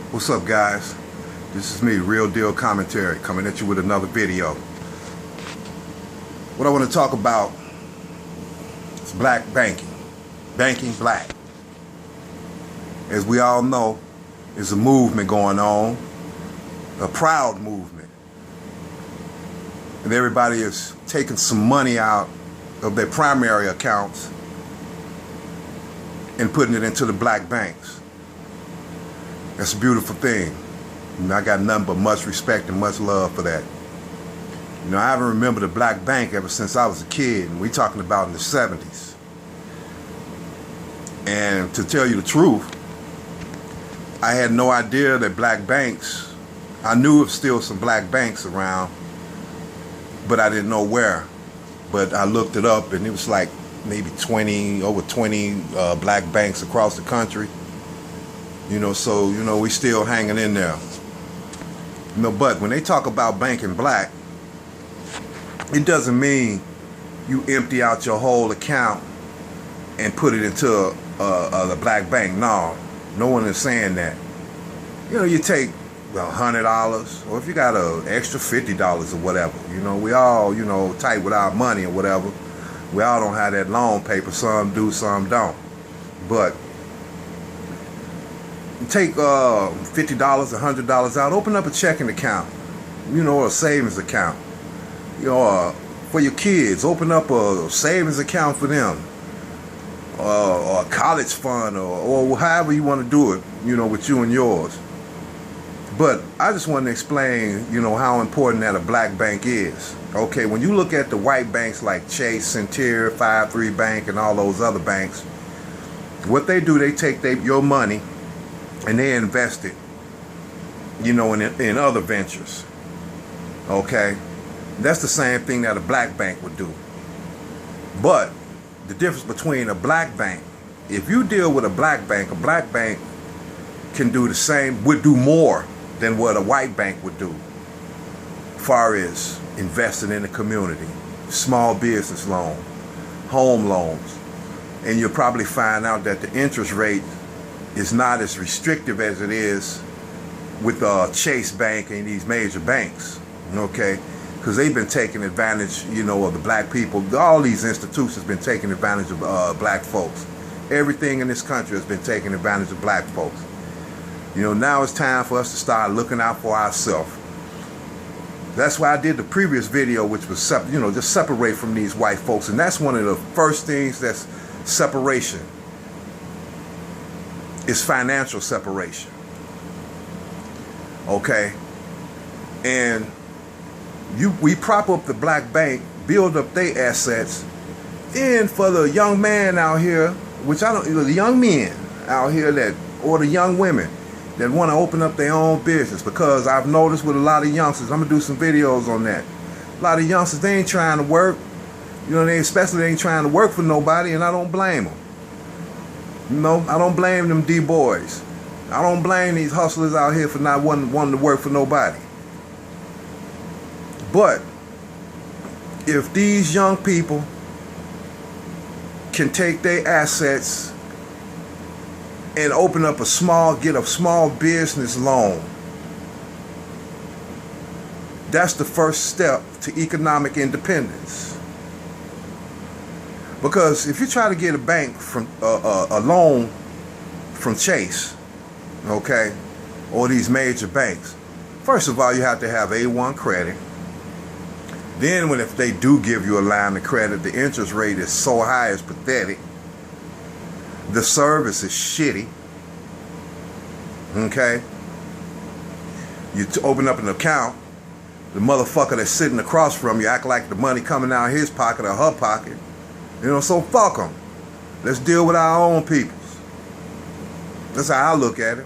What's up, guys? This is me, Real Deal Commentary, coming at you with another video. What I want to talk about is black banking. Banking black. As we all know, there's a movement going on, a proud movement. And everybody is taking some money out of their primary accounts and putting it into the black banks. That's a beautiful thing. And I got nothing but much respect and much love for that. You know, I haven't remembered a black bank ever since I was a kid, and we talking about in the 70s. And to tell you the truth, I had no idea that black banks, I knew of still some black banks around, but I didn't know where. But I looked it up, and it was like maybe over 20 black banks across the country. You know, so, you know, we still hanging in there. You know, but when they talk about banking black, it doesn't mean you empty out your whole account and put it into the black bank. No one is saying that. You know, you take $100, or if you got an extra $50 or whatever. You know, we all, you know, tight with our money or whatever. We all don't have that loan paper. Some do, some don't. But take $50, $100 out, open up a checking account, you know, or a savings account. You know, for your kids, open up a savings account for them, or a college fund, or however you want to do it, you know, with you and yours. But I just want to explain, you know, how important that a black bank is. Okay, when you look at the white banks like Chase, Centier, 5-3 Bank, and all those other banks, what they do, they take your money and they invest it, you know, in other ventures. Okay, that's the same thing that a black bank would do. But the difference between a black bank, if you deal with a black bank can do the same, would do more than what a white bank would do, as far as investing in the community, small business loan, home loans. And you'll probably find out that the interest rate is not as restrictive as it is with Chase Bank and these major banks, okay? Because they've been taking advantage, you know, of the black people. All these institutions have been taking advantage of black folks. Everything in this country has been taking advantage of black folks. You know, now it's time for us to start looking out for ourselves. That's why I did the previous video, which was, you know, just separate from these white folks. And that's one of the first things that's separation. It's financial separation. Okay? And we prop up the black bank, build up their assets, and for the young man out here, which I don't, you know, the young men out here that, or the young women that want to open up their own business, because I've noticed with a lot of youngsters, I'm gonna do some videos on that. A lot of youngsters, they ain't trying to work. You know, they ain't trying to work for nobody, and I don't blame them. You know, I don't blame them D-boys. I don't blame these hustlers out here for not wanting to work for nobody. But if these young people can take their assets and open up get a small business loan, that's the first step to economic independence. Because if you try to get a bank from a loan from Chase, okay, or these major banks, first of all, you have to have A1 credit. Then if they do give you a line of credit, the interest rate is so high it's pathetic. The service is shitty. Okay? You open up an account, the motherfucker that's sitting across from you act like the money coming out of his pocket or her pocket. You know, so fuck them. Let's deal with our own peoples. That's how I look at it.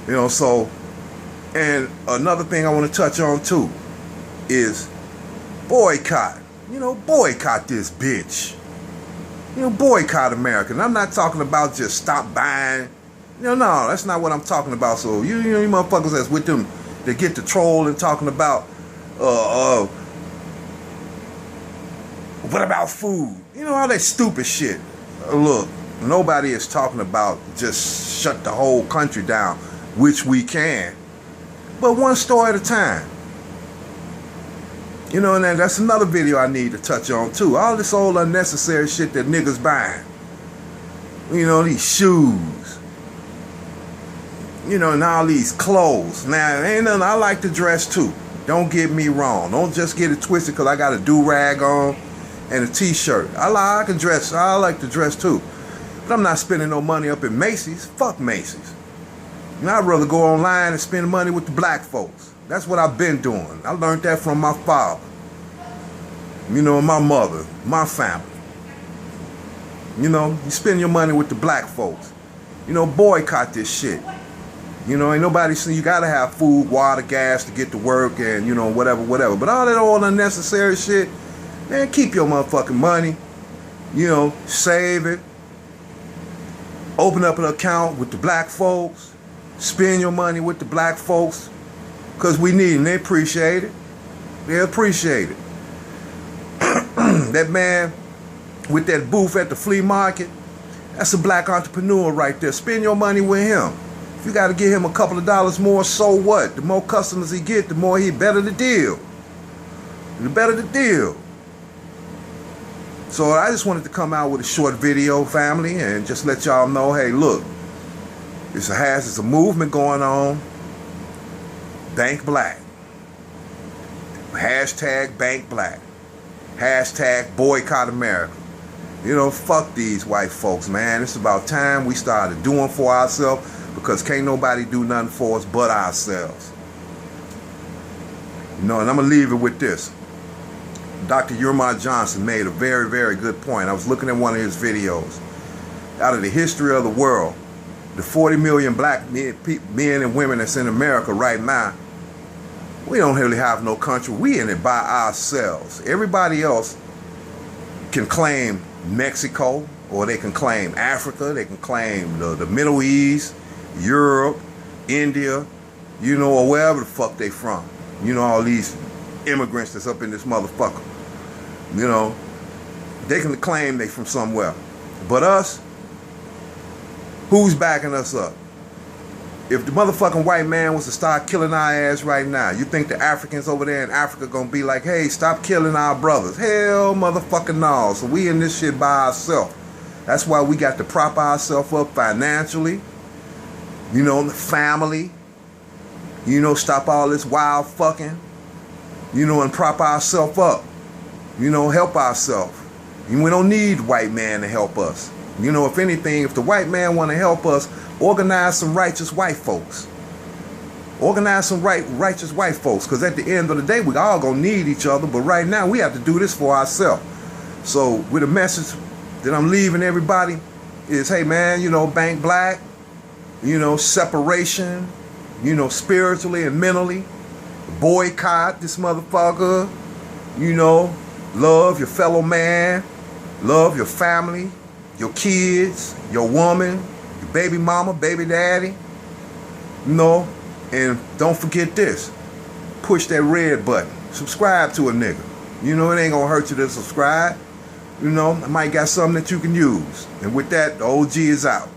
You know, so, and another thing I want to touch on too is boycott. You know, boycott this bitch. You know, boycott America. And I'm not talking about just stop buying. You know, no, that's not what I'm talking about. So, you know, you motherfuckers that's with them, they get to troll and talking about, what about food? You know, all that stupid shit. Look, Nobody is talking about just shut the whole country down, which we can, but one store at a time. You know, and then that's another video I need to touch on too. All this old unnecessary shit that niggas buying. You know, these shoes. You know, and all these clothes. Now, ain't nothing, I like to dress too. Don't get me wrong. Don't just get it twisted because I got a do-rag on and a t-shirt. I can dress. I like to dress too. But I'm not spending no money up in Macy's. Fuck Macy's. You know, I'd rather go online and spend money with the black folks. That's what I've been doing. I learned that from my father. You know, my mother, my family. You know, you spend your money with the black folks. You know, boycott this shit. You know, ain't nobody saying you gotta have food, water, gas to get to work and, you know, whatever. But all that old unnecessary shit, man, keep your motherfucking money. You know, save it. Open up an account with the black folks. Spend your money with the black folks. Because we need them. They appreciate it. They appreciate it. That man with that booth at the flea market, that's a black entrepreneur right there. Spend your money with him. If you got to give him a couple of dollars more, so what? The more customers he get, the more he better the deal. The better the deal. So I just wanted to come out with a short video, family, and just let y'all know, hey, look, it's a movement going on. Bank Black. Hashtag Bank Black. Hashtag Boycott America. You know, fuck these white folks, man. It's about time we started doing for ourselves, because can't nobody do nothing for us but ourselves. You know, and I'm going to leave it with this. Dr. Umar Johnson made a very, very good point. I was looking at one of his videos. Out of the history of the world, the 40 million black men and women that's in America right now, we don't really have no country. We in it by ourselves. Everybody else can claim Mexico, or they can claim Africa, they can claim the Middle East, Europe, India, you know, or wherever the fuck they from. You know, all these immigrants that's up in this motherfucker. You know, they can claim they from somewhere. But us, who's backing us up? If the motherfucking white man was to start killing our ass right now, you think the Africans over there in Africa gonna be like, hey, stop killing our brothers? Hell motherfucking no. So we in this shit by ourselves. That's why we got to prop ourselves up financially. You know, the family. You know, stop all this wild fucking. You know, and prop ourselves up. You know, help ourselves. We don't need white man to help us. You know, if anything, if the white man want to help us, organize some righteous white folks. Organize some righteous white folks. Because at the end of the day, we all going to need each other. But right now, we have to do this for ourselves. So with a message that I'm leaving everybody is, hey, man, you know, Bank Black. You know, separation. You know, spiritually and mentally. Boycott this motherfucker. You know, love your fellow man. Love your family. Your kids, your woman, your baby mama, baby daddy, you know, and don't forget this, push that red button, subscribe to a nigga, you know, it ain't gonna hurt you to subscribe, you know, I might got something that you can use, and with that, the OG is out.